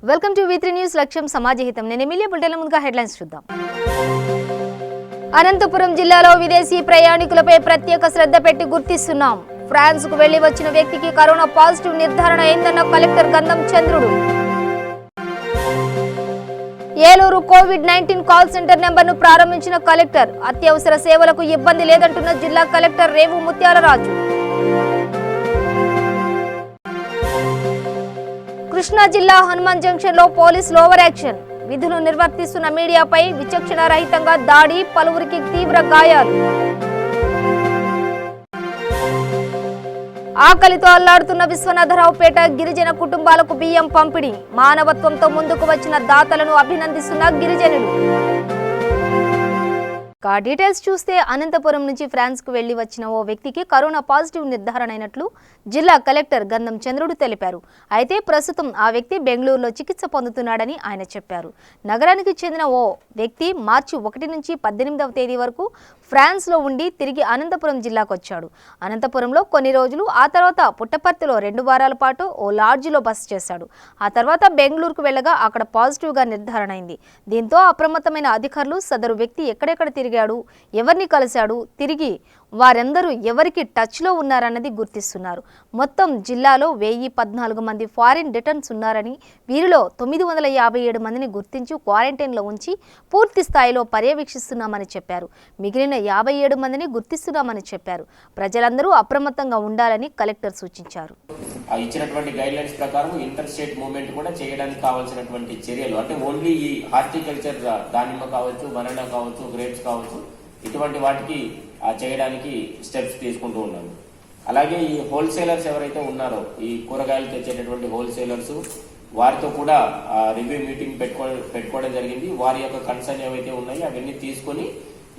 Welcome to V3 news లక్ష్యం సమాజహితం. నేను MLA బులెటిన్ల ముందుగా హెడ్లైన్స్ చూద్దాం. అనంతపురం జిల్లాలో విదేశీ ప్రయాణికులపై ప్రత్యేక శ్రద్ధ పెట్టి గుర్తిస్తున్నాం. ఫ్రాన్స్ కు వెళ్లి వచ్చిన వ్యక్తికి కరోనా పాజిటివ్ నిర్ధారణ అయిందన్న collector Gandham Chandrudu. Eluru COVID-19 call centre నెంబర్ను ప్రారంభించిన కలెక్టర్. అత్యవసర సేవలకు ఇబ్బంది లేదంటున్న జిల్లా కలెక్టర్ రేవు ముత్యాలరాజు. కృష్ణా జిల్లా హనుమాన్ జంక్షన్ లో పోలీసులు ఓవర్ యాక్షన్. విధులు నిర్వర్తిస్తున్న మీడియాపై విచక్షణ రహితంగా దాడి, పలువురికి తీవ్ర గాయాలు. ఆకలితో అల్లాడుతున్న విశ్వనాథరావుపేట గిరిజన కుటుంబాలకు బియ్యం పంపిణీ. మానవత్వంతో ముందుకు వచ్చిన దాతలను అభినందిస్తున్న గిరిజనులు. డీటెయిల్స్ చూస్తే అనంతపురం నుంచి ఫ్రాన్స్ కు వెళ్లి వచ్చిన ఓ వ్యక్తికి కరోనా పాజిటివ్ నిర్ధారణ అయినట్లు జిల్లా కలెక్టర్ గంధం చంద్రుడు తెలిపారు. అయితే ప్రస్తుతం ఆ వ్యక్తి బెంగళూరులో చికిత్స పొందుతున్నాడని ఆయన చెప్పారు. నగరానికి చెందిన ఓ వ్యక్తి మార్చి 1 నుంచి 18వ తేదీ వరకు ఫ్రాన్స్ లో ఉండి తిరిగి అనంతపురం జిల్లాకు వచ్చాడు. అనంతపురంలో కొన్ని రోజులు, ఆ తర్వాత పుట్టపర్తిలో 2 వారాల పాటు ఓ లాడ్జిలో బస చేశాడు. ఆ తర్వాత బెంగళూరుకు వెళ్లగా అక్కడ పాజిటివ్ గా నిర్ధారణ అయింది. దీంతో అప్రమత్తమైన అధికారులు సదరు వ్యక్తి ఎక్కడెక్కడ తిరిగాడు, ఎవరిని కలిశాడు, తిరిగి వారందరూ ఎవరికి టచ్ లో ఉన్నారన్నది గుర్తిస్తున్నారు. మొత్తం జిల్లాలో 1014 మంది ఫారిన్ రిటర్న్స్ ఉన్నారని, వీరిలో 957 మందిని గుర్తించి క్వారంటైన్ లో ఉంచి పూర్తి స్థాయిలో పర్యవేక్షిస్తున్నామని చెప్పారు. మిగిలిన 57 మందిని గుర్తిస్తున్నామని చెప్పారు. ప్రజలందరూ అప్రమత్తంగా ఉండాలని కలెక్టర్ సూచించారు. ఇచ్చినటువంటి గైడ్ లైన్స్ ప్రకారం ఇంటర్ స్టేట్ మూవ్మెంట్ కూడా చేయడానికి కావాల్సినటువంటి చర్యలు, అంటే ఓన్లీ ఈ హార్టికల్చర్ దానిమ్మ కావచ్చు, బనానా కావచ్చు, గ్రేప్స్ కావచ్చు, ఇటువంటి వాటికి చేయడానికి స్టెప్స్ తీసుకుంటూ ఉన్నాము. అలాగే ఈ హోల్సేలర్స్ ఎవరైతే ఉన్నారో, ఈ కూరగాయలు తెచ్చేటటువంటి హోల్సేలర్స్, వారితో కూడా రివ్యూ మీటింగ్ పెట్టుకోవడం జరిగింది. వారి యొక్క కన్సర్న్ ఏవైతే ఉన్నాయో అవన్నీ తీసుకొని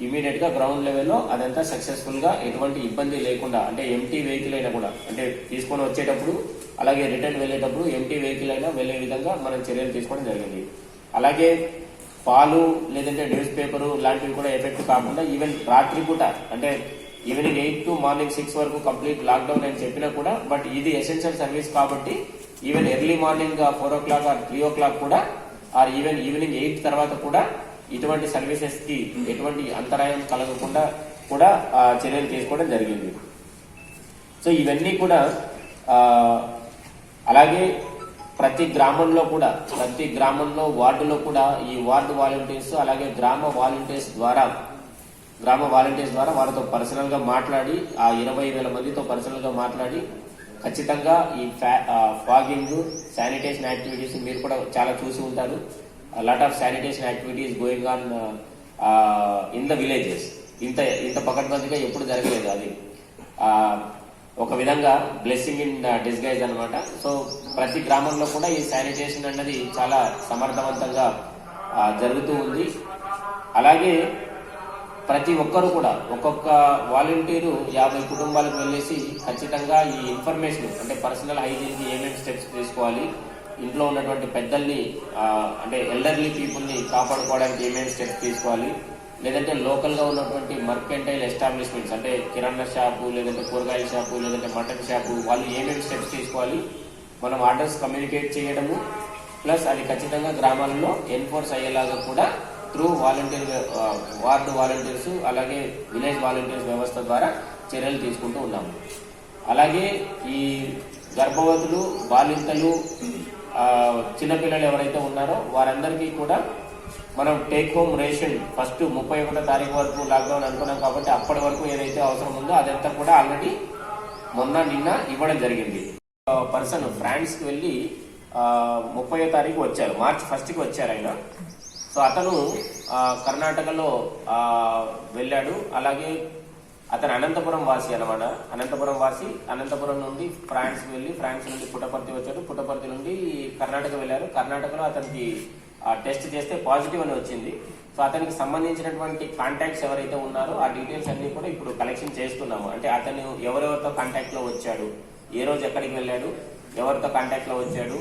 ఇమీడియట్ గా గ్రౌండ్ లెవెల్లో అదంతా సక్సెస్ఫుల్ గా ఎటువంటి ఇబ్బంది లేకుండా, అంటే ఎంటీ వెహికల్ అయినా కూడా, అంటే తీసుకొని వచ్చేటప్పుడు అలాగే రిటర్న్ వెళ్ళేటప్పుడు ఎంటీ వెహికల్ అయినా వెళ్లే విధంగా మనం చర్యలు తీసుకోవడం జరిగింది. అలాగే పాలు లేదంటే న్యూస్ పేపరు లాంటివి కూడా ఎఫెక్ట్ కాకుండా ఈవెన్ రాత్రిపూట, అంటే ఈవినింగ్ 8 to మార్నింగ్ 6 వరకు కంప్లీట్ లాక్డౌన్ అని చెప్పినా కూడా, బట్ ఇది ఎసెన్షియల్ సర్వీస్ కాబట్టి even early morning 4 o'clock or 3 o'clock కూడా, ఆర్ ఈవెన్ ఈవినింగ్ 8 తర్వాత కూడా ఇటువంటి సర్వీసెస్ కి ఎటువంటి అంతరాయం కలగకుండా కూడా చర్యలు తీసుకోవడం జరిగింది. సో ఇవన్నీ కూడా అలాగే ప్రతి గ్రామంలో వార్డులో కూడా ఈ వార్డు వాలంటీర్స్ అలాగే గ్రామ వాలంటీర్స్ ద్వారా వారితో పర్సనల్ గా మాట్లాడి, ఆ 20,000 మందితో పర్సనల్ గా మాట్లాడి ఖచ్చితంగా ఈ ఫాగింగ్, శానిటేషన్ యాక్టివిటీస్ మీరు కూడా చాలా చూసి ఉంటారు. Lot of sanitation activities going on in the villages. ఇంత పకడ్బందీగా ఎప్పుడు జరగలేదు. అది ఒక విధంగా బ్లెస్సింగ్ ఇన్ డిస్గైజ్ అన్నమాట. సో ప్రతి గ్రామంలో కూడా ఈ శానిటేషన్ అన్నది చాలా సమర్థవంతంగా జరుగుతూ ఉంది. అలాగే ప్రతి ఒక్కరు కూడా, ఒక్కొక్క వాలంటీరు 50 కుటుంబాలకు వెళ్ళేసి ఖచ్చితంగా ఈ ఇన్ఫర్మేషన్, అంటే పర్సనల్ హైజీన్ కి ఏమేమి స్టెప్స్ తీసుకోవాలి, ఇంట్లో ఉన్నటువంటి పెద్దల్ని, అంటే ఎల్డర్లీ పీపుల్ని కాపాడుకోవడానికి ఏమేమి స్టెప్స్ తీసుకోవాలి, లేదంటే లోకల్ గా ఉన్నటువంటి మర్కెంటైల్ ఎస్టాబ్లిష్మెంట్స్, అంటే కిరాణా షాపు, లేదంటే కూరగాయల షాపు, లేదంటే మటన్ షాపు, వాళ్ళు ఏమేమి స్టెప్స్ తీసుకోవాలి, మనం ఆర్డర్స్ కమ్యూనికేట్ చేయడము, ప్లస్ అది ఖచ్చితంగా గ్రామాలలో ఎన్ఫోర్స్ అయ్యేలాగా కూడా త్రూ వార్డు వాలంటీర్స్ అలాగే విలేజ్ వాలంటీర్స్ వ్యవస్థ ద్వారా చర్యలు తీసుకుంటూ ఉన్నాము. అలాగే ఈ గర్భవతులు, బాలింతలు, చిన్నపిల్లలు ఎవరైతే ఉన్నారో వారందరికీ కూడా మనం టేక్ హోమ్ రేషన్ ఫస్ట్ 31వ తారీఖు వరకు లాక్డౌన్ అనుకున్నాం కాబట్టి అప్పటి వరకు ఏదైతే అవసరం ఉందో అదంతా కూడా ఆల్రెడీ నిన్న ఇవ్వడం జరిగింది. పర్సన్ ఫ్రాన్స్ కి వెళ్ళి 30వ తారీఖు వచ్చారు, మార్చి 1st కి వచ్చారు ఆయన. సో అతను కర్ణాటకలో వెళ్ళాడు. అలాగే అతను అనంతపురం వాసి అనమాట. అనంతపురం నుండి ఫ్రాన్స్ వెళ్ళి, ఫ్రాన్స్ నుండి పుట్టపర్తి వచ్చాడు. పుట్టపర్తి నుండి కర్ణాటక వెళ్ళారు. కర్ణాటకలో అతనికి టెస్ట్ చేస్తే పాజిటివ్ అని వచ్చింది. సో అతనికి సంబంధించినటువంటి కాంటాక్ట్స్ ఎవరైతే ఉన్నారో ఆ డీటెయిల్స్ అన్ని కూడా ఇప్పుడు కలెక్షన్ చేస్తున్నాము. అంటే అతను ఎవరెవరితో కాంటాక్ట్ లో వచ్చాడు, ఏ రోజు ఎక్కడికి వెళ్ళాడు, ఎవరితో కాంటాక్ట్ లో వచ్చాడు,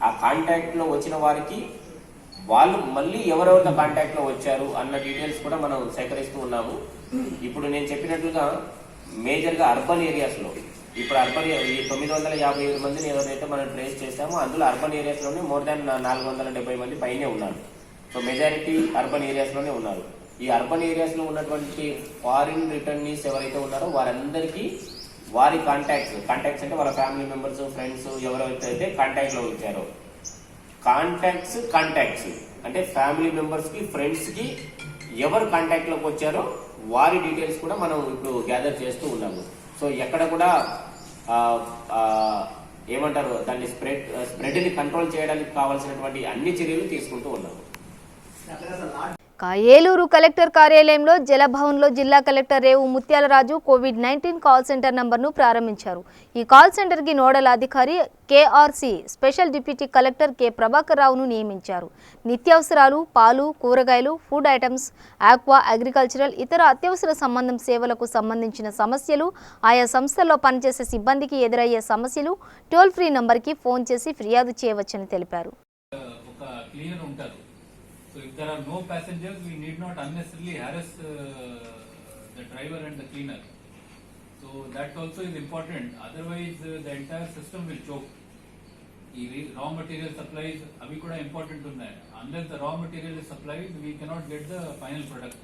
ఆ కాంటాక్ట్ లో వచ్చిన వారికి వాళ్ళు మళ్ళీ ఎవరెవరితో కాంటాక్ట్ లో వచ్చారు అన్న డీటెయిల్స్ కూడా మనం సేకరిస్తూ ఉన్నాము. ఇప్పుడు నేను చెప్పినట్లుగా మేజర్ గా అర్బన్ ఏరియాస్ లో ఇప్పుడు అర్బన్ ఈ 957 మందిని ఎవరైతే మనం ట్రేస్ చేస్తామో అందులో అర్బన్ ఏరియాస్లోనే మోర్ దాన్ 470 మంది పైనే ఉన్నారు. సో మెజారిటీ అర్బన్ ఏరియాస్లోనే ఉన్నారు. ఈ అర్బన్ ఏరియాస్లో ఉన్నటువంటి ఫారిన్ రిటర్నీస్ ఎవరైతే ఉన్నారో వారందరికీ వారి కాంటాక్ట్స్ అంటే వాళ్ళ ఫ్యామిలీ మెంబర్స్, ఫ్రెండ్స్ ఎవరైతే కాంటాక్ట్లో వచ్చారో కాంటాక్ట్స్ అంటే ఫ్యామిలీ మెంబర్స్ కి, ఫ్రెండ్స్ కి ఎవరు కాంటాక్ట్ లోకి వచ్చారో వారి డీటెయిల్స్ కూడా మనం ఇప్పుడు గ్యాదర్ చేస్తూ ఉన్నాము. సో ఎక్కడ కూడా ఏమంటారు దాన్ని స్ప్రెడ్ ని కంట్రోల్ చేయడానికి కావాల్సినటువంటి అన్ని చర్యలు తీసుకుంటూ ఉన్నాము. ఏలూరు కలెక్టర్ కార్యాలయంలో జలభవన్లో జిల్లా కలెక్టర్ రేవు ముత్యాలరాజు కోవిడ్-19 కాల్ సెంటర్ నంబర్ను ప్రారంభించారు. ఈ కాల్ సెంటర్కి నోడల్ అధికారి KRC special deputy collector K Prabhakar రావును నియమించారు. నిత్యావసరాలు, పాలు, కూరగాయలు, ఫుడ్ ఐటమ్స్, ఆక్వా, అగ్రికల్చరల్, ఇతర అత్యవసర సంబంధం సేవలకు సంబంధించిన సమస్యలు, ఆయా సంస్థల్లో పనిచేసే సిబ్బందికి ఎదురయ్యే సమస్యలు టోల్ ఫ్రీ నంబర్కి ఫోన్ చేసి ఫిర్యాదు చేయవచ్చని తెలిపారు. So if there are no passengers, we need not unnecessarily harass the driver and the cleaner. So that also is important. Otherwise, the entire system will choke. Raw material supplies, avi kuda important unnai. Unless the raw material is supplied, we cannot get the final product.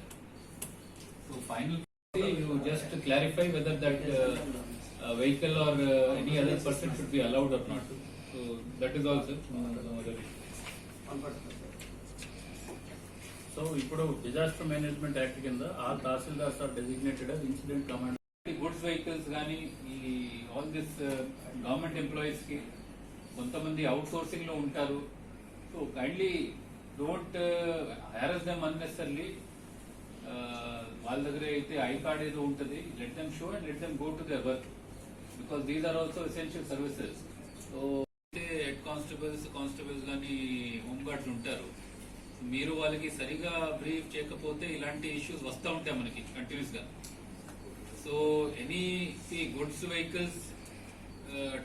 So final, you just clarify whether that vehicle or any other person should be allowed or not. So that is also another issue. So ఇప్పుడు disaster management act కింద all tahsildars are designated as incident commander. Goods vehicles కానీ ఈ all this government employees కి కొంతమంది out sourcing లో ఉంటారు. So kindly don't harass them unnecessarily. వాళ్ళ దగ్గర అయితే ఐ కార్డ్ ఏదో ఉంటుంది, let them show and let them go to their work because these are also essential services. So head constables కానీ హోమ్ గార్డ్స్ ఉంటారు. మీరు వాళ్ళకి సరిగా బ్రీఫ్ చేయకపోతే ఇలాంటి ఇష్యూస్ వస్తూ ఉంటాయి మనకి కంటిన్యూస్ గా. So any goods vehicles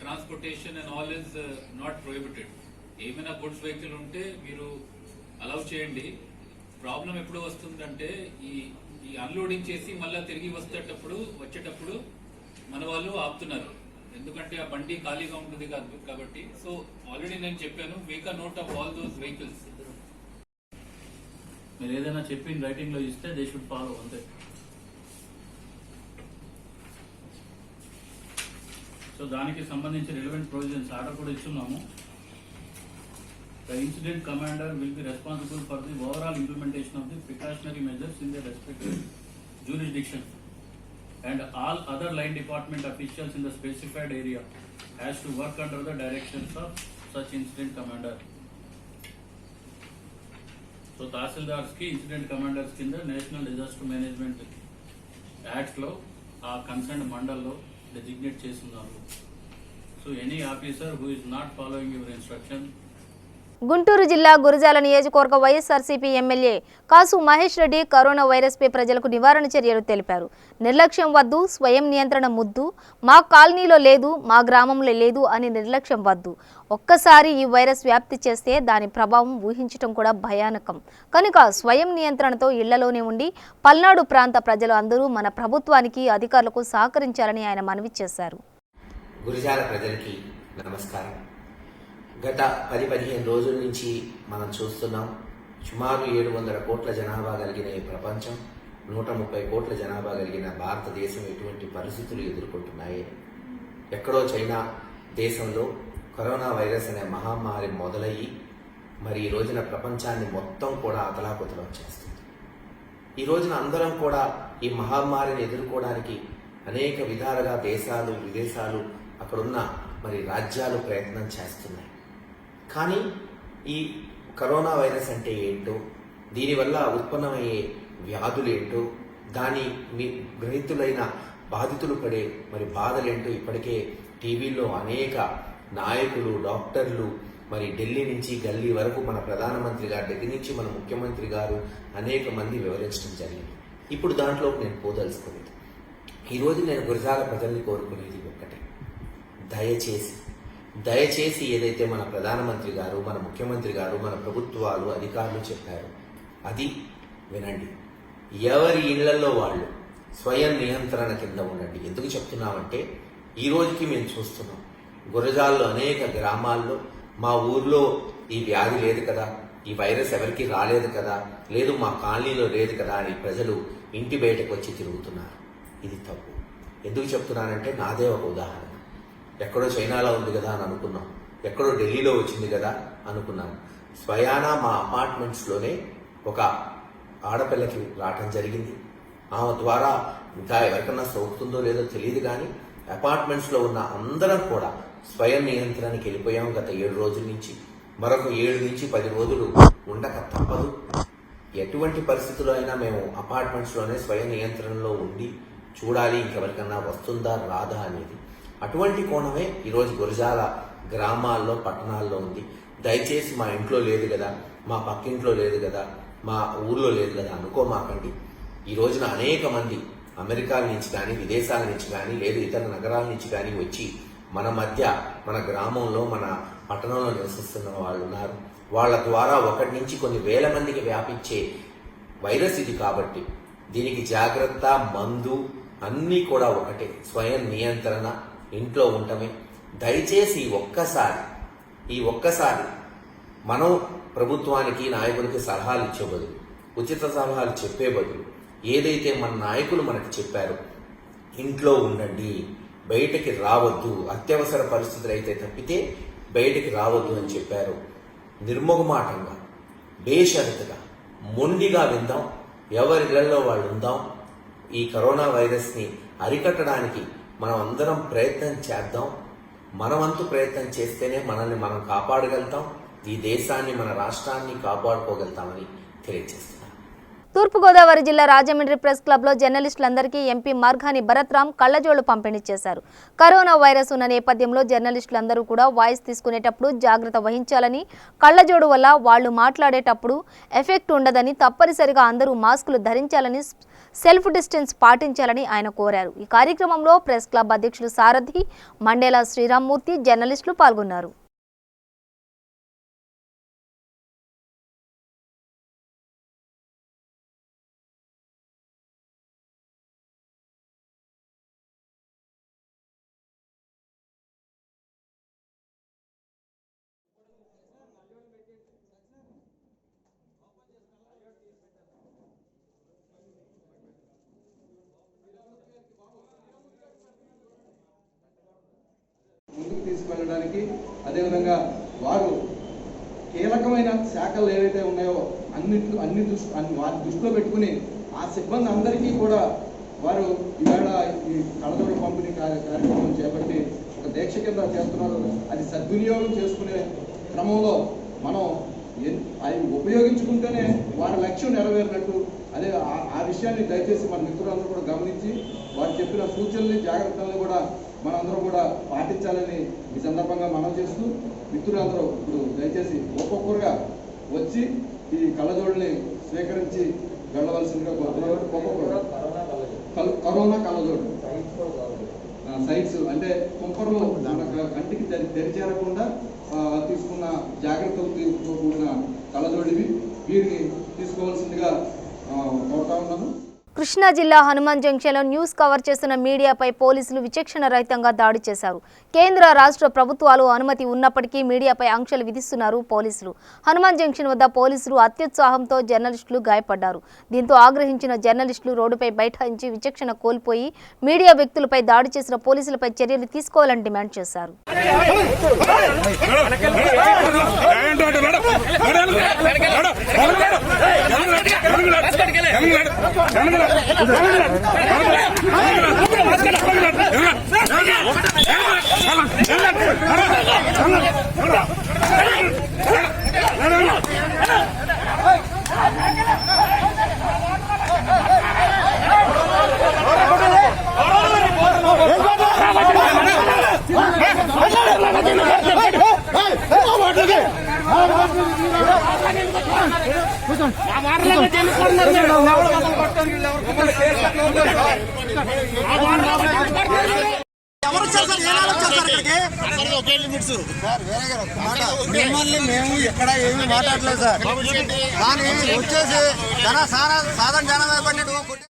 transportation and all is not prohibited. ఏమైనా గుడ్స్ వెహికల్ ఉంటే మీరు అలౌ చేయండి. ప్రాబ్లం ఎప్పుడు వస్తుందంటే ఈ అన్లోడింగ్ చేసి మళ్ళీ తిరిగి వచ్చేటప్పుడు మన వాళ్ళు ఆపుతున్నారు, ఎందుకంటే ఆ బండి ఖాళీగా ఉంటుంది కాబట్టి. సో ఆల్రెడీ నేను చెప్పాను, make a note of all those vehicles. మీరు ఏదైనా చెప్పి రైటింగ్ లో ఇస్తే దే షుడ్ ఫాలో అంతే. సో దానికి సంబంధించి రిలవెంట్ ప్రొవిజన్స్ ఆర్డర్ కూడా ఇస్తున్నాము. The incident commander will be responsible for the overall implementation of the precautionary measures in the respective jurisdiction and all other line department officials in the specified area has to work under the directions of such incident commander. So tahsildars కి, incident commanders కింద national disaster management act లో ఆ concern మండల్లో designate చేస్తున్నారు. So any officer who is not following your instruction. Guntur జిల్లా గురజాల నియోజకవర్గ YSRCP MLA కాసు Mahesh Reddy corona వైరస్పై ప్రజలకు నివారణ చర్యలు తెలిపారు. నిర్లక్ష్యం వద్దు, స్వయం నియంత్రణ ముద్దు. మా కాలనీలో లేదు, మా గ్రామంలో లేదు అని నిర్లక్ష్యం వద్దు. ఒక్కసారి ఈ వైరస్ వ్యాప్తి చేస్తే దాని ప్రభావం ఊహించటం కూడా భయానకం. కనుక స్వయం నియంత్రణతో ఇళ్లలోనే ఉండి పల్నాడు ప్రాంత ప్రజలు అందరూ మన ప్రభుత్వానికి, అధికారులకు సహకరించాలని ఆయన మనవి చేశారు. గురజాల ప్రజలకి నమస్కారం. గత 10-15 రోజుల నుంచి మనం చూస్తున్నాం, సుమారు 700 కోట్ల జనాభా కలిగిన ఈ ప్రపంచం, 130 కోట్ల జనాభా కలిగిన భారతదేశం ఎటువంటి పరిస్థితులు ఎదుర్కొంటున్నాయి. ఎక్కడో చైనా దేశంలో కరోనా వైరస్ అనే మహమ్మారి మొదలయ్యి మరి ఈ రోజున ప్రపంచాన్ని మొత్తం కూడా అతలాకుతలం చేస్తుంది. ఈ రోజున అందరం కూడా ఈ మహమ్మారిని ఎదుర్కోవడానికి అనేక విధాలుగా దేశాలు, విదేశాలు, అక్కడున్న మరి రాజ్యాలు ప్రయత్నం చేస్తున్నాయి. కానీ ఈ కరోనా వైరస్ అంటే ఏంటో, దీనివల్ల ఉత్పన్నమయ్యే వ్యాధులు ఏంటో, దాని గ్రహితులైన బాధితులు పడే మరి బాధలేంటో ఇప్పటికే టీవీల్లో అనేక నాయకులు, డాక్టర్లు, మరి ఢిల్లీ నుంచి గల్లీ వరకు మన ప్రధానమంత్రి గారి దగ్గర నుంచి మన ముఖ్యమంత్రి గారు అనేక మంది వివరించడం జరిగింది. ఇప్పుడు దాంట్లో నేను పోదలుచుకునేది, ఈరోజు నేను గురజాల ప్రజల్ని కోరుకునేది ఒక్కటే, దయచేసి ఏదైతే మన ప్రధానమంత్రి గారు, మన ముఖ్యమంత్రి గారు, మన ప్రభుత్వాలు, అధికారులు చెప్పారు అది వినండి. ఎవరి ఇళ్లలో వాళ్ళు స్వయం నియంత్రణ కింద ఉండండి. ఎందుకు చెప్తున్నామంటే ఈ రోజుకి మేము చూస్తున్నాం. గురజాల్లో అనేక గ్రామాల్లో మా ఊర్లో ఈ వ్యాధి లేదు కదా, ఈ వైరస్ ఎవరికి రాలేదు కదా, లేదు మా కాలనీలో లేదు కదా అని ప్రజలు ఇంటి బయటకు వచ్చి తిరుగుతున్నారు. ఇది తప్పు. ఎందుకు చెప్తున్నానంటే నాదే ఒక ఉదాహరణ. ఎక్కడో చైనాలో ఉంది కదా అని అనుకున్నాం, ఎక్కడో ఢిల్లీలో వచ్చింది కదా అనుకున్నాం. స్వయానా మా అపార్ట్మెంట్స్లోనే ఒక ఆడపిల్లకి రావటం జరిగింది. ఆమె ద్వారా ఇంకా ఎవరికన్నా సోకుతుందో లేదో తెలియదు, కానీ అపార్ట్మెంట్స్లో ఉన్న అందరం కూడా స్వయం నియంత్రణకి వెళ్ళిపోయాం గత 7 రోజుల నుంచి. మరొక 7 నుంచి 10 రోజులు ఉండక తప్పదు. ఎటువంటి పరిస్థితుల్లో అయినా మేము అపార్ట్మెంట్స్లోనే స్వయం నియంత్రణలో ఉండి చూడాలి ఇంకెవరికన్నా వస్తుందా రాదా అనేది. అటువంటి కోణమే ఈరోజు గురజాల గ్రామాల్లో పట్టణాల్లో ఉంది. దయచేసి మా ఇంట్లో లేదు కదా, మా పక్కింట్లో లేదు కదా, మా ఊర్లో లేదు కదా అనుకోమాకండి. ఈ రోజున అనేక మంది అమెరికా నుంచి కానీ విదేశాల నుంచి కానీ లేదు ఇతర నగరాల నుంచి కానీ వచ్చి మన మధ్య మన గ్రామంలో మన పట్టణంలో నివసిస్తున్న వాళ్ళు ఉన్నారు. వాళ్ళ ద్వారా 1 నుంచి కొన్ని వేల మందికి వ్యాపించే వైరస్ ఇది. కాబట్టి దీనికి జాగ్రత్త, మందు అన్నీ కూడా ఒకటే. స్వయం నియంత్రణ, ఇంట్లో ఉండటమే. దయచేసి ఈ ఒక్కసారి మనం ప్రభుత్వానికి నాయకులకి సలహాలు ఇచ్చే బదులు, ఉచిత సలహాలు చెప్పే బదులు ఏదైతే మన నాయకులు మనకు చెప్పారో ఇంట్లో ఉండండి, బయటకి రావద్దు, అత్యవసర పరిస్థితులు అయితే తప్పితే బయటకి రావద్దు అని చెప్పారు. నిర్మోహమాటంగా, బేషరతుగా, మొండిగా విందాం, ఎవరిళ్లలో వాళ్ళు ఉందాం. ఈ కరోనా వైరస్ని అరికట్టడానికి మనం అందరం ప్రయత్నం చేద్దాం. మనవంతు ప్రయత్నం చేస్తేనే మనల్ని మనం కాపాడగలుగుతాం, ఈ దేశాన్ని మన రాష్ట్రాన్ని కాపాడుకోగలుగుతామని తెలియజేస్తున్నాం. తూర్పుగోదావరి జిల్లా రాజమండ్రి ప్రెస్ క్లబ్లో జర్నలిస్టులందరికీ ఎంపీ మార్గాని భరత్రామ్ కళ్లజోళ్లు పంపిణీ చేశారు. కరోనా వైరస్ ఉన్న నేపథ్యంలో జర్నలిస్టులందరూ కూడా వాయిస్ తీసుకునేటప్పుడు జాగ్రత్త వహించాలని, కళ్లజోడు వల్ల వాళ్ళు మాట్లాడేటప్పుడు ఎఫెక్ట్ ఉండదని, తప్పనిసరిగా అందరూ మాస్కులు ధరించాలని, సెల్ఫ్ డిస్టెన్స్ పాటించాలని ఆయన కోరారు. ఈ కార్యక్రమంలో ప్రెస్ క్లబ్ అధ్యక్షులు సారథి, మండేలా శ్రీరామ్మూర్తి, జర్నలిస్టులు పాల్గొన్నారు. ముందుకు తీసుకెళ్ళడానికి, అదేవిధంగా వారు కీలకమైన శాఖలు ఏవైతే ఉన్నాయో వారి దృష్టిలో పెట్టుకుని ఆ సిబ్బంది అందరికీ కూడా వారు ఈవేళ ఈ కళ్ళజోడు పంపిణీ కార్యక్రమం చేపట్టి ఒక దీక్ష కింద చేస్తున్నారు. అది సద్వినియోగం చేసుకునే క్రమంలో మనం అది ఉపయోగించుకుంటేనే వారి లక్ష్యం నెరవేరినట్టు. అదే ఆ విషయాన్ని దయచేసి మన మిత్రులందరూ కూడా గమనించి వారు చెప్పిన సూచనల్ని, జాగ్రత్తల్ని కూడా మనందరం కూడా పాటించాలని ఈ సందర్భంగా మనం చేస్తూ, మిత్రులందరూ ఇప్పుడు దయచేసి ఒక్కొక్కరుగా వచ్చి ఈ కళ్ళజోడుని స్వీకరించి వెళ్ళవలసిందిగా కోరుతున్నారు. కరోనా కళ్ళజోడు సైట్స్ అంటే కుంపర్లు మన కంటికి తెరిచేరకుండా తీసుకున్న జాగ్రత్తలతో కూడిన కళ్ళజోడివి. వీరిని తీసుకోవాల్సిందిగా కోరుతా ఉన్నాను. కృష్ణా జిల్లా హనుమాన్ జంక్షన్లో న్యూస్ కవర్ చేస్తున్న మీడియాపై పోలీసులు విచక్షణ రహితంగా దాడి చేశారు. కేంద్ర రాష్ట్ర ప్రభుత్వాలు అనుమతి ఉన్నప్పటికీ మీడియాపై ఆంక్షలు విధిస్తున్నారు పోలీసులు. హనుమాన్ జంక్షన్ వద్ద పోలీసులు అత్యుత్సాహంతో జర్నలిస్టులు గాయపడ్డారు. దీంతో ఆగ్రహించిన జర్నలిస్టులు రోడ్డుపై బైఠాయించి విచక్షణ కోల్పోయి మీడియా వ్యక్తులపై దాడి చేసిన పోలీసులపై చర్యలు తీసుకోవాలని డిమాండ్ చేశారు. మిమ్మల్ని మేము ఇక్కడ ఏమీ మాట్లాడలేదు సార్, కానీ వచ్చేసి సాధారణ జనం పడినట్టు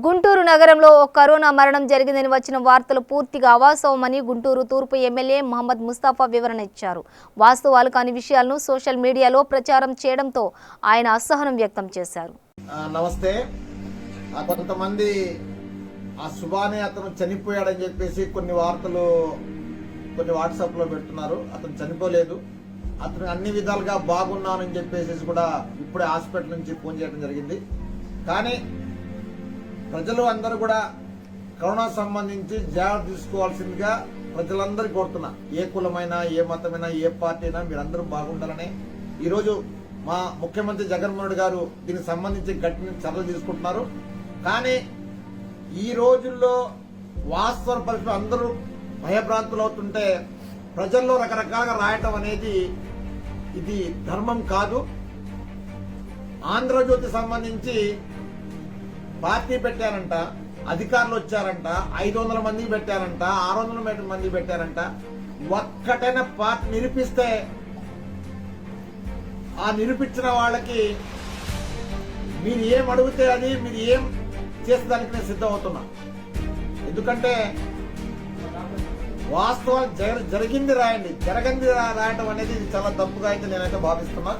గుంటూరు నగరంలో ఓ కరోనా మరణం జరిగిందని వచ్చిన వార్తలు పూర్తిగా అవాస్తవమని గుంటూరు తూర్పు ఎమ్మెల్యే మహమ్మద్ ముస్తాఫా వివరణ ఇచ్చారు. వాస్తవాలు కాని విషయాలను సోషల్ మీడియాలో ప్రచారం చేయడంతో ఆయన అసహనం వ్యక్తం చేశారు. నమస్తే. కొంతమంది ఆ సుబానే అతను చనిపోయాడని చెప్పేసి కొన్ని వార్తలు కొన్ని వాట్సాప్ లో పెడుతున్నారు. అతను చనిపోలేదు, అతను అన్ని విధాలుగా బాగున్నానని చెప్పేసి కూడా ఇప్పుడే హాస్పిటల్ నుంచి ఫోన్ చేయడం జరిగింది. కానీ ప్రజలు అందరూ కూడా కరోనా సంబంధించి జాగ్రత్త తీసుకోవాల్సిందిగా ప్రజలందరికీ కోరుతున్నా. ఏ కులమైనా, ఏ మతమైనా, ఏ పార్టీ అయినా మీరందరూ బాగుండాలని ఈరోజు మా ముఖ్యమంత్రి జగన్మోహన్ రెడ్డి గారు దీనికి సంబంధించి గట్టి చర్యలు తీసుకుంటున్నారు. కానీ ఈ రోజుల్లో వాస్తవ పరిస్థితులు అందరూ భయభ్రాంతులు అవుతుంటే ప్రజల్లో రకరకాలుగా రాయటం అనేది ఇది ధర్మం కాదు. ఆంధ్రజ్యోతి సంబంధించి పార్టీ పెట్టారంట, అధికారులు వచ్చారంట, 500 మంది పెట్టారంట, 600 మంది పెట్టారంట. ఒక్కటైనా పార్టీ నిరూపిస్తే ఆ నిరూపించిన వాళ్ళకి మీరు ఏం అడిగితే అది మీరు ఏం చేసేదానికి నేను సిద్ధం అవుతున్నా. ఎందుకంటే వాస్తవం జరిగింది రాయండి, జరగంది రాయటం అనేది చాలా తప్పుగా అయితే నేనైతే భావిస్తున్నా.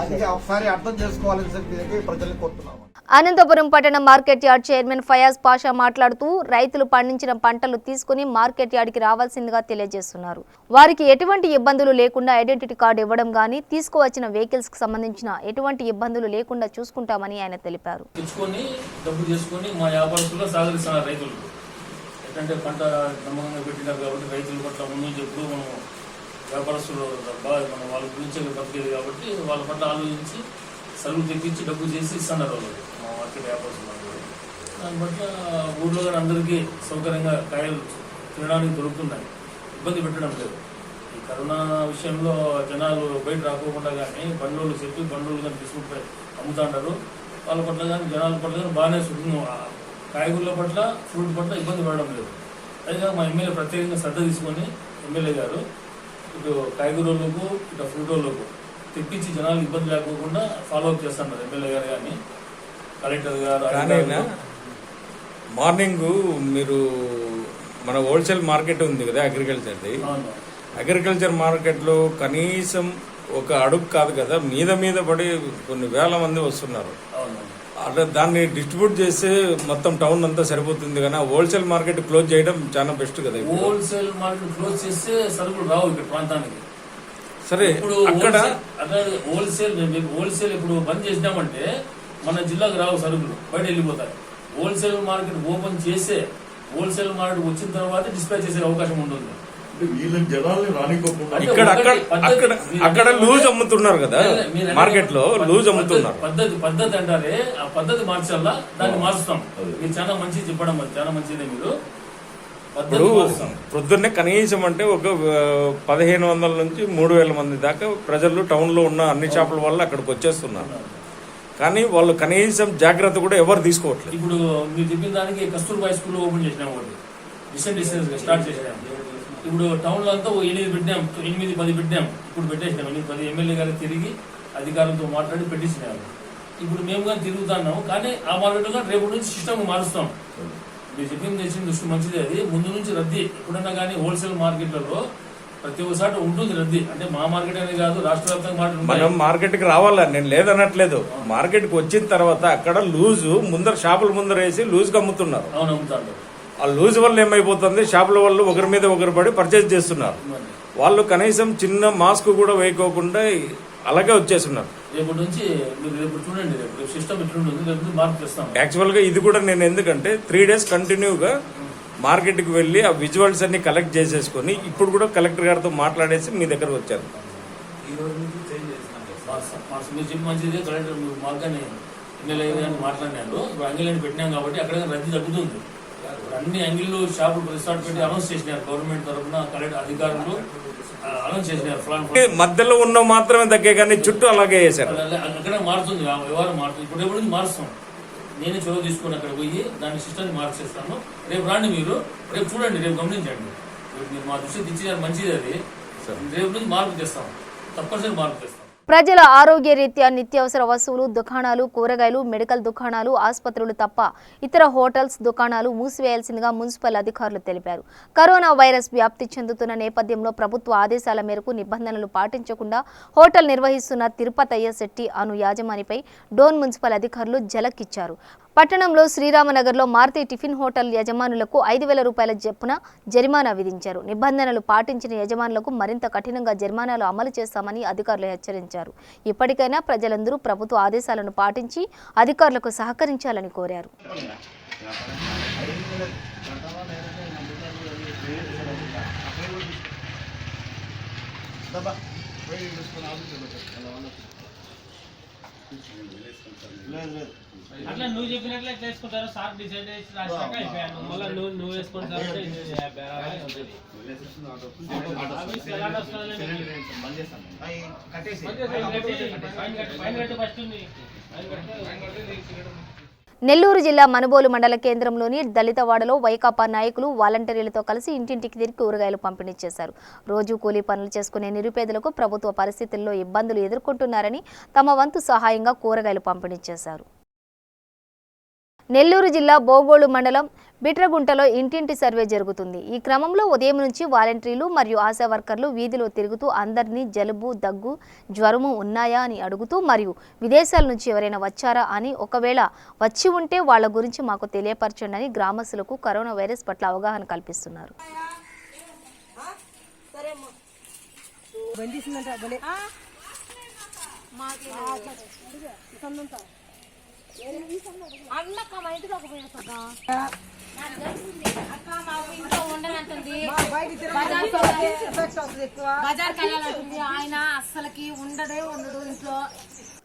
అది ఒకసారి అర్థం చేసుకోవాలని చెప్పి ప్రజల్ని కోరుతున్నాను. అనంతపురం పట్టణ market yard chairman Fayaz Pasha మాట్లాడుతూ రైతులు పండించిన పంటలు తీసుకుని మార్కెట్ యార్డ్కి రావాల్సిందిగా తెలియజేస్తున్నారు. వారికి ఎటువంటి ఇబ్బందులు లేకుండా ఐడెంటిటీ కార్డు ఇవ్వడం గానీ, తీసుకువచ్చిన వెహికల్స్ కి సంబంధించిన ఎటువంటి ఇబ్బందులు లేకుండా చూసుకుంటామని ఆయన తెలిపారు. తెచ్చుకొని డబ్బు చేసుకొని మా వ్యాపారస్తుల్లో సాగరిస్తున్నారు రైతులు. ఎందుకంటే పంట నమ్మకంగా పెట్టినారు కాబట్టి రైతుల పట్ల ముందు చెప్పుడు మనం వ్యాపారస్తులు మనం వాళ్ళ గురించి బతికేది కాబట్టి వాళ్ళ పట్ల ఆలోచించి సరుకు తెప్పించి డబ్బు చేసి ఇస్తున్నారు వాళ్ళు మా మార్కెట్ వ్యాపారస్తులు. దాని పట్ల ఊళ్ళో కానీ అందరికీ సౌకర్యంగా కాయలు తినడానికి దొరుకుతున్నాయి, ఇబ్బంది పెట్టడం లేదు. ఈ కరోనా విషయంలో జనాలు బయట రాకోకుండా కానీ బండ్లు చెప్పి బండ్లు కానీ తీసుకుంటే అమ్ముతుంటారు. వాళ్ళ పట్ల కానీ జనాల పట్ల కానీ బాగానే కాయగూరల పట్ల ఫ్రూట్ పట్ల ఇబ్బంది పడడం లేదు. అదేవిధంగా మా ఎమ్మెల్యే ప్రత్యేకంగా శ్రద్ధ తీసుకొని ఎమ్మెల్యే గారు ఇటు కాయగూరలకు ఇటు ఫ్రూట్ వాళ్ళకు తెప్పించి జనాలు ఇబ్బంది లేకోకుండా ఫాలో అప్ చేస్తున్నారు ఎమ్మెల్యే గారు కానీ కలెక్టర్ గారు. మార్నింగ్ మీరు మన హోల్సేల్ మార్కెట్ ఉంది కదా అగ్రికల్చర్ది, అగ్రికల్చర్ మార్కెట్లో కనీసం ఒక అడుగు కాదు కదా మీద పడి కొన్ని వేల మంది వస్తున్నారు. అట్లా దాన్ని డిస్ట్రిబ్యూట్ చేస్తే మొత్తం టౌన్ అంతా సరిపోతుంది కానీ హోల్సేల్ మార్కెట్ క్లోజ్ చేయడం చాలా బెస్ట్ కదా. హోల్సేల్ మార్కెట్ క్లోజ్ చేస్తే సరుకులు రావు ఇక్కడ ప్రాంతానికి. సరే, ఇప్పుడు అక్కడ హోల్సేల్ ఇప్పుడు బంద్ చేసినామంటే మన జిల్లాకు రావు సరుకులు, బయట వెళ్ళిపోతాయి. హోల్సేల్ మార్కెట్ ఓపెన్ చేసే హోల్సేల్ మార్కెట్ వచ్చిన తర్వాత డిస్పాచ్ చేసే అవకాశం ఉంటుంది. అక్కడ లూజ్ అమ్ముతున్నారు కదా, మార్కెట్ లో లూజ్ అమ్ముతున్నారు. పద్ధతి అంటారే, ఆ పద్ధతి మార్చాలా, దాన్ని మార్చుతాం. మీరు చాలా మంచిది చెప్పడం, చాలా మంచిదే. మీరు ఇప్పుడు పొద్దున్నే కనీసం అంటే ఒక 1500 నుంచి 3000 మంది దాకా ప్రజలు టౌన్ లో ఉన్న అన్ని షాపుల వల్ల అక్కడికి వచ్చేస్తున్నారు. కానీ వాళ్ళు కనీసం జాగ్రత్త కూడా ఎవరు తీసుకోవట్లేదు. ఇప్పుడు మీరు చెప్పిన దానికి కస్తూర్బాయ్ స్కూల్ ఓపెన్ చేసినాం, ఒకటి డిస్టెన్స్ స్టార్ట్ చేసినాం. ఇప్పుడు టౌన్ లో అంతా 8 పెట్టినాం, 8-10 పెట్టినాం. ఇప్పుడు పెట్టేసినాం 8-10. ఎమ్మెల్యే గారు తిరిగి అధికారులతో మాట్లాడి పెట్టించినారు. ఇప్పుడు మేము కానీ తిరుగుతున్నాం. కానీ ఆ మార్కెట్ కానీ రేపు నుంచి సిస్టమ్ మారుస్తాం. మీరు చెప్పింది చేసిన దృష్టి మంచిది. అది ముందు నుంచి రద్దీ ఎప్పుడన్నా కానీ హోల్సేల్ మార్కెట్లలో ప్రతి ఒక్కసారి ఉంటుంది రద్దీ. అంటే మా మార్కెట్ అనేది కాదు, రాష్ట్ర వ్యాప్తంగా మనం మార్కెట్ కి రావాలా, నేను లేదనట్లేదు. మార్కెట్ కి వచ్చిన తర్వాత అక్కడ లూజు ముందర షాపుల ముందర వేసి లూజ్ గా అమ్ముతున్నారు. అవును, అమ్ముతారు. ఆ లూజ్ వల్ల ఏమైపోతుంది, షాపుల వాళ్ళు ఒకరి మీద ఒకరు పడి పర్చేజ్ చేస్తున్నారు. వాళ్ళు కనీసం చిన్న మాస్క్ కూడా వేయకోకుండా అలాగే వచ్చేస్తున్నారు. రేపటి నుంచి మీరు రేపు చూడండి, రేపు సిస్టమ్ ఎట్లుంటుంది, రేపు మార్క్ చేస్తాం. యాక్చువల్ గా ఇది కూడా నేను ఎందుకంటే 3 days కంటిన్యూగా మార్కెట్ కి వెళ్లి ఆ విజువల్స్ అన్ని కలెక్ట్ చేసేసుకుని ఇప్పుడు కూడా కలెక్టర్ గారితో మాట్లాడేసి మీ దగ్గరకు వచ్చాను. మీరు చెప్పి మంచిది. కలెక్టర్ మార్గాన్ని ఎమ్మెల్యే గారిని మాట్లాడినాడు. ఇప్పుడు అంగిల్ పెట్టినాం కాబట్టి అక్కడ రద్దీ తగ్గుతుంది. అన్ని అంగిళ్ళు షాపులు రిసార్ట్ పెట్టి అనౌన్స్ చేసినారు. గవర్నమెంట్ తరఫున కలెక్టర్ అధికారులు అనౌన్స్ చేసినారు. మధ్యలో ఉన్న మాత్రమే తగ్గే కానీ చుట్టూ అలాగే వేశారు. అక్కడ మారుతుంది, వ్యవహారం మారుతుంది. ఇప్పుడు ఎప్పుడు నుంచి మారుస్తాం. నేనే చొరవ తీసుకుని అక్కడ పోయి దాని సిస్టమ్ మార్చేస్తాను. రేపు రాండి, మీరు రేపు చూడండి, రేపు గమనించండి. మీరు మా దృష్టికి ఇచ్చినారు, మంచిది. అది రేపు నుంచి మార్పు చేస్తాం. తప్పనిసరిగా మార్పు తెస్తాం. ప్రజల ఆరోగ్య రీత్యా నిత్యావసర వస్తువులు దుకాణాలు, కూరగాయలు, మెడికల్ దుకాణాలు, ఆసుపత్రులు తప్ప ఇతర హోటల్స్, దుకాణాలు మూసివేయాల్సిందిగా మున్సిపల్ అధికారులు తెలిపారు. కరోనా వైరస్ వ్యాప్తి చెందుతున్న నేపథ్యంలో ప్రభుత్వ ఆదేశాల మేరకు నిబంధనలు పాటించకుండా హోటల్ నిర్వహిస్తున్న తిరుపతయ్య శెట్టి అను యాజమానిపై డోన్ మున్సిపల్ అధికారులు జలకిచ్చారు. పట్టణంలో శ్రీరామనగర్లో మారుతి టిఫిన్ హోటల్ యజమానులకు 5,000 రూపాయల చొప్పున జరిమానా విధించారు. నిబంధనలు పాటించిన యజమానులకు మరింత కఠినంగా జరిమానాలు అమలు చేస్తామని అధికారులు హెచ్చరించారు. ఇప్పటికైనా ప్రజలందరూ ప్రభుత్వ ఆదేశాలను పాటించి అధికారులకు సహకరించాలని కోరారు. అట్లా నువ్వు చెప్పినట్లే చేసుకుంటారు. సార్ డిసైడ్ చేసి రాసినాక అయిపోయాను. మళ్ళీ నువ్వు వేసుకుంటావు. నెల్లూరు జిల్లా మనుబోలు మండల కేంద్రంలోని దళితవాడలో వైకాపా నాయకులు వాలంటీర్లతో కలిసి ఇంటింటికి తిరిగి కూరగాయలు పంపిణీ చేశారు. రోజు కూలీ పనులు చేసుకునే నిరుపేదలకు ప్రభుత్వ పరిస్థితుల్లో ఇబ్బందులు ఎదుర్కొంటున్నారని తమ వంతు సహాయంగా కూరగాయలు పంపిణీ చేశారు. నెల్లూరు జిల్లా బోగోలు మండలం బిట్రగుంటలో ఇంటింటి సర్వే జరుగుతుంది. ఈ క్రమంలో ఉదయం నుంచి వాలంటీర్లు మరియు ఆశా వర్కర్లు వీధిలో తిరుగుతూ అందరినీ జలుబు, దగ్గు, జ్వరము ఉన్నాయా అని అడుగుతూ మరియు విదేశాల నుంచి ఎవరైనా వచ్చారా అని, ఒకవేళ వచ్చి ఉంటే వాళ్ళ గురించి మాకు తెలియపరచండి అని గ్రామస్తులకు కరోనా వైరస్ పట్ల అవగాహన కల్పిస్తున్నారు.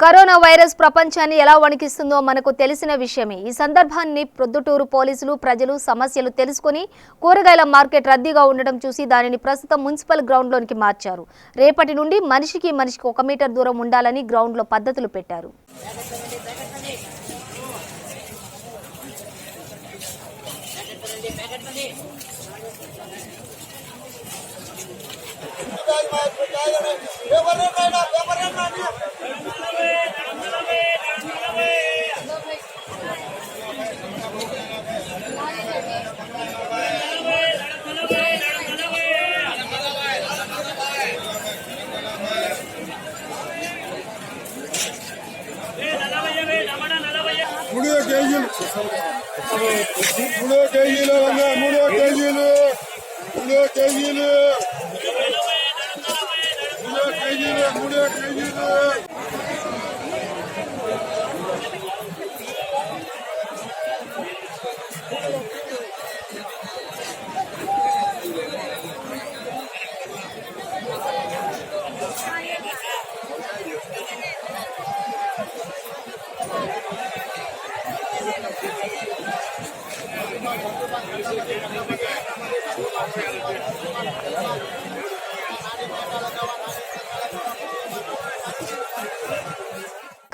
కరోనా వైరస్ ప్రపంచాన్ని ఎలా వణికిస్తుందో మనకు తెలిసిన విషయమే. ఈ సందర్భాన్ని ప్రొద్దుటూరు పోలీసులు ప్రజలు సమస్యలు తెలుసుకుని కూరగాయల మార్కెట్ రద్దీగా ఉండడం చూసి దానిని ప్రస్తుతం మున్సిపల్ గ్రౌండ్లోనికి మార్చారు. రేపటి నుండి మనిషికి 1 మీటర్ దూరం ఉండాలని గ్రౌండ్లో పద్ధతులు పెట్టారు.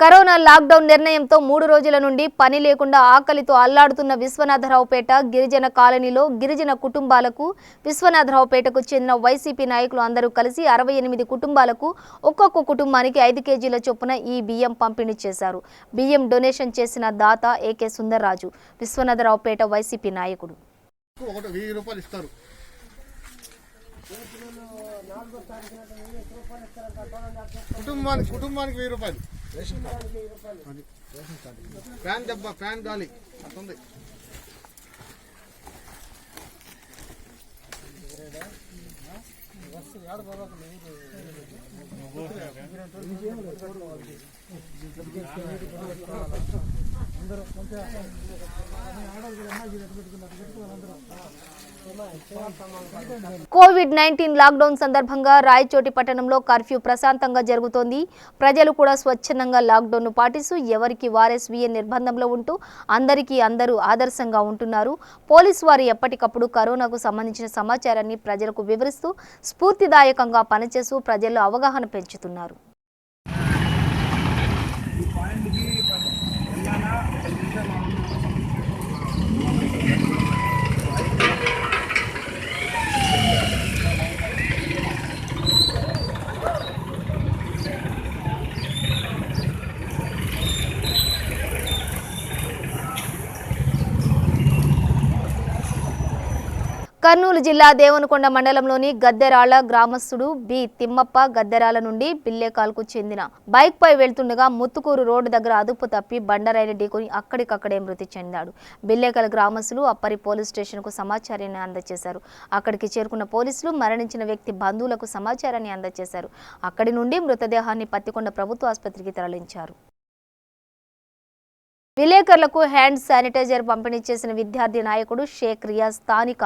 కరోనా లాక్డౌన్ నిర్ణయంతో 3 రోజుల నుండి పని లేకుండా ఆకలితో అల్లాడుతున్న విశ్వనాథరావుపేట గిరిజన కాలనీలో గిరిజన కుటుంబాలకు విశ్వనాథరావుపేటకు చెందిన వైసీపీ నాయకులు అందరూ కలిసి 68 కుటుంబాలకు ఒక్కొక్క కుటుంబానికి 5 కేజీల చొప్పున ఈ బియ్యం పంపిణీ చేశారు. బియ్యం డొనేషన్ చేసిన దాత ఏకే సుందర్రాజు, విశ్వనాథరావుపేట వైసీపీ నాయకుడు. కుటుంబానికి 1000 రూపాయలు ఫ్యాన్ దెబ్బ, ఫ్యాన్ గాలి అట్టుంది. కోవిడ్-19 లాక్డౌన్ సందర్భంగా రాయచోటి పట్టణంలో కర్ఫ్యూ ప్రశాంతంగా జరుగుతోంది. ప్రజలు కూడా స్వచ్ఛందంగా లాక్డౌన్ను పాటిస్తూ ఎవరికి వారే స్వీయ నిర్బంధంలో ఉంటూ అందరూ ఆదర్శంగా ఉంటున్నారు. పోలీసు వారు ఎప్పటికప్పుడు కరోనాకు సంబంధించిన సమాచారాన్ని ప్రజలకు వివరిస్తూ స్ఫూర్తిదాయకంగా పనిచేస్తూ ప్రజల్లో అవగాహన పెంచుతున్నారు. కర్నూలు జిల్లా దేవనకొండ మండలంలోని గద్దెరాళ్ల గ్రామస్తుడు బి తిమ్మప్ప గద్దెరాల నుండి బిల్లేకాల్కు చెందిన బైక్ పై వెళ్తుండగా ముత్తుకూరు రోడ్డు దగ్గర అదుపు తప్పి బండరాయిని ఢీకొని అక్కడికక్కడే మృతి చెందాడు. బిల్లేకల్ గ్రామస్తులు అప్పరి పోలీస్ స్టేషన్కు సమాచారాన్ని అందజేశారు. అక్కడికి చేరుకున్న పోలీసులు మరణించిన వ్యక్తి బంధువులకు సమాచారాన్ని అందజేశారు. అక్కడి నుండి మృతదేహాన్ని పత్తికొండ ప్రభుత్వ ఆసుపత్రికి తరలించారు. విలేకరులకు హ్యాండ్ శానిటైజర్ పంపిణీ చేసిన విద్యార్థి నాయకుడు షేక్ రియాజ్ స్థానిక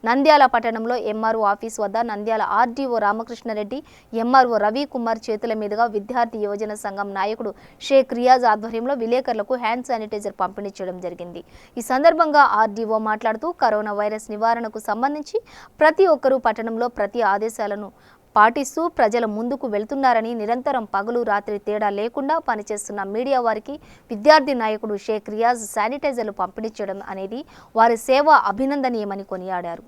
నంద్యాల పట్టణంలో ఎంఆర్ఓ ఆఫీస్ వద్ద నంద్యాల ఆర్డీఓ రామకృష్ణారెడ్డి, ఎంఆర్ఓ రవికుమార్ చేతుల మీదుగా విద్యార్థి యువజన సంఘం నాయకుడు షేక్ రియాజ్ ఆధ్వర్యంలో విలేకరులకు హ్యాండ్ శానిటైజర్ పంపిణీ చేయడం జరిగింది. ఈ సందర్భంగా ఆర్డీఓ మాట్లాడుతూ కరోనా వైరస్ నివారణకు సంబంధించి ప్రతి ఒక్కరూ పట్టణంలో ప్రతి ఆదేశాలను పాటిస్తూ ప్రజల ముందుకు వెళ్తున్నారని, నిరంతరం పగలు రాత్రి తేడా లేకుండా పనిచేస్తున్న మీడియా వారికి విద్యార్థి నాయకుడు షేక్ రియాజ్ శానిటైజర్లు పంపిణీ చేయడం అనేది వారి సేవ అభినందనీయమని కొనియాడారు.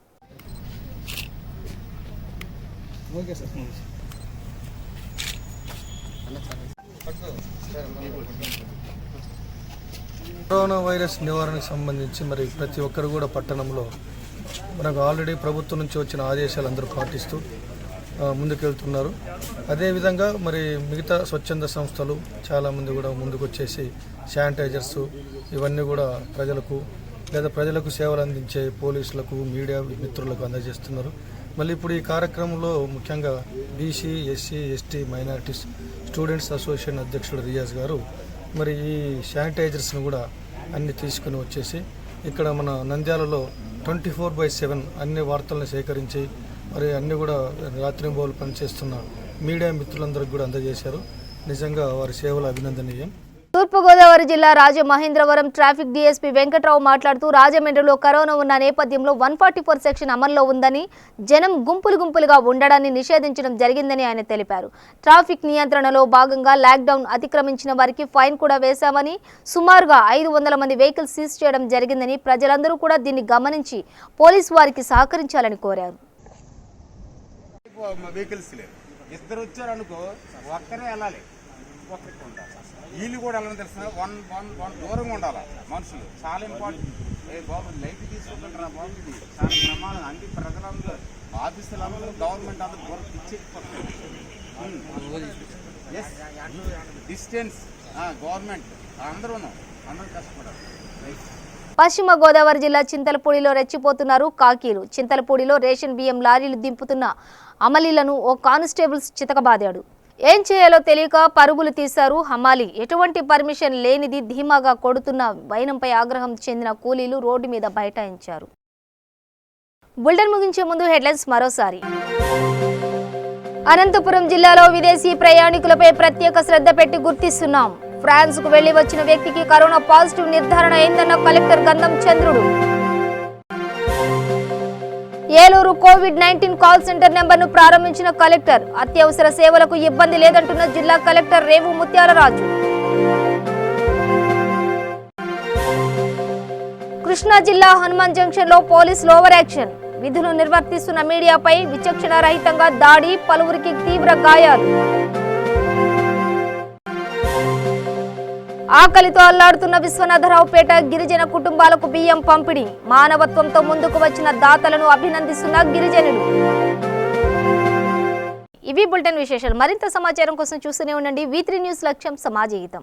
కరోనా వైరస్ నివారణకు సంబంధించి మరి ప్రతి ఒక్కరు కూడా పట్టణంలో మనకు ఆల్రెడీ ప్రభుత్వం నుంచి వచ్చిన ఆదేశాలు అందరూ పాటిస్తూ ముందుకెళ్తున్నారు. అదేవిధంగా మరి మిగతా స్వచ్ఛంద సంస్థలు చాలామంది కూడా ముందుకు వచ్చేసి శానిటైజర్స్ ఇవన్నీ కూడా ప్రజలకు సేవలు అందించే పోలీసులకు, మీడియా మిత్రులకు అందజేస్తున్నారు. మళ్ళీ ఇప్పుడు ఈ కార్యక్రమంలో ముఖ్యంగా BC, SC, ST, minorities students association అధ్యక్షుడు రియాజ్ గారు మరి ఈ శానిటైజర్స్ను కూడా అన్ని తీసుకుని వచ్చేసి ఇక్కడ మన నంద్యాలలో 24/7 అన్ని వార్తలను సేకరించి మరి అన్ని కూడా రాత్రింబౌలు పనిచేస్తున్న మీడియా మిత్రులందరికీ కూడా అందజేశారు. నిజంగా వారి సేవలు అభినందనీయం. తూర్పుగోదావరి జిల్లా రాజమహేంద్రవరం ట్రాఫిక్ డీఎస్పీ వెంకట్రావు మాట్లాడుతూ రాజమండ్రిలో కరోనా ఉన్న నేపథ్యంలో 144 సెక్షన్ అమల్లో ఉందని, జనం గుంపులుగా ఉండడాన్ని నిషేధించడం జరిగిందని ఆయన తెలిపారు. ట్రాఫిక్ నియంత్రణలో భాగంగా లాక్డౌన్ అతిక్రమించిన వారికి ఫైన్ కూడా వేశామని, సుమారుగా 500 మంది వెహికల్స్ సీజ్ చేయడం జరిగిందని, ప్రజలందరూ కూడా దీన్ని గమనించి పోలీసు వారికి సహకరించాలని కోరారు. వెహికల్స్ లేవు, ఇద్దరు వచ్చారనుకో ఒక్కరే వెళ్ళాలి, ఒక్కరికి ఉండాలి. వీళ్ళు కూడా వెళ్ళని తెలిసిన వన్ దూరంగా ఉండాలి. మనుషులు చాలా ఇంపార్టెంట్. బాబు లైట్ తీసుకుంటారా బాబు, ఇది చాలా ప్రమాదం. అన్ని ప్రజలందరూ, ఆఫీసులందరూ, గవర్నమెంట్ అందరూ దూరం ఇచ్చేకపోతారు. ఎస్ డిస్టెన్స్ గవర్నమెంట్ అందరూ కష్టపడాలి. పశ్చిమ గోదావరి జిల్లా చింతలపూడిలో రెచ్చిపోతున్నారు కాకీలు. చింతలపూడిలో రేషన్ బియ్యం లారీలు దింపుతున్న అమలీలను ఓ కానిస్టేబుల్స్ చితకబాదాడు. ఏం చేయాలో తెలియక పరుగులు తీశారు హమాలి. ఎటువంటి పర్మిషన్ లేనిది ధీమాగా కొడుతున్న వైనంపై ఆగ్రహం చెందిన కూలీలు రోడ్డు మీద బైఠాయించారు. బులెటిన్ ముగించే ముందు హెడ్లైన్స్ మరోసారి. అనంతపురం జిల్లాలో విదేశీ ప్రయాణికులపై ప్రత్యేక శ్రద్ధ పెట్టి గుర్తిస్తున్నాం. ఫ్రాన్స్ కు వెళ్లి వచ్చిన వ్యక్తికి కరోనా పాజిటివ్ నిర్ధారణ అయిందన్న collector Gandham Chandrudu. Eluru COVID-19 call centre నెంబర్ను ప్రారంభించిన కలెక్టర్. అత్యవసర సేవలకు ఇబ్బంది లేదంటున్న జిల్లా కలెక్టర్ రేవు ముత్యాలరాజు. కృష్ణా జిల్లా హనుమాన్ జంక్షన్ లో పోలీసులు ఓవర్ యాక్షన్. విధులు నిర్వర్తిస్తున్న మీడియాపై విచక్షణ రహితంగా దాడి, పలువురికి తీవ్ర గాయాలు. ఆకలితో అల్లాడుతున్న విశ్వనాథరావుపేట గిరిజన కుటుంబాలకు బియ్యం పంపిణీ. మానవత్వంతో ముందుకు వచ్చిన దాతలను అభినందిస్తున్న గిరిజనులు. ఇవి బులెటిన్ విశేషాలు. మరింత సమాచారం కోసం చూస్తూనే ఉండండి V3 న్యూస్. లక్ష్యం సమాజ హితం.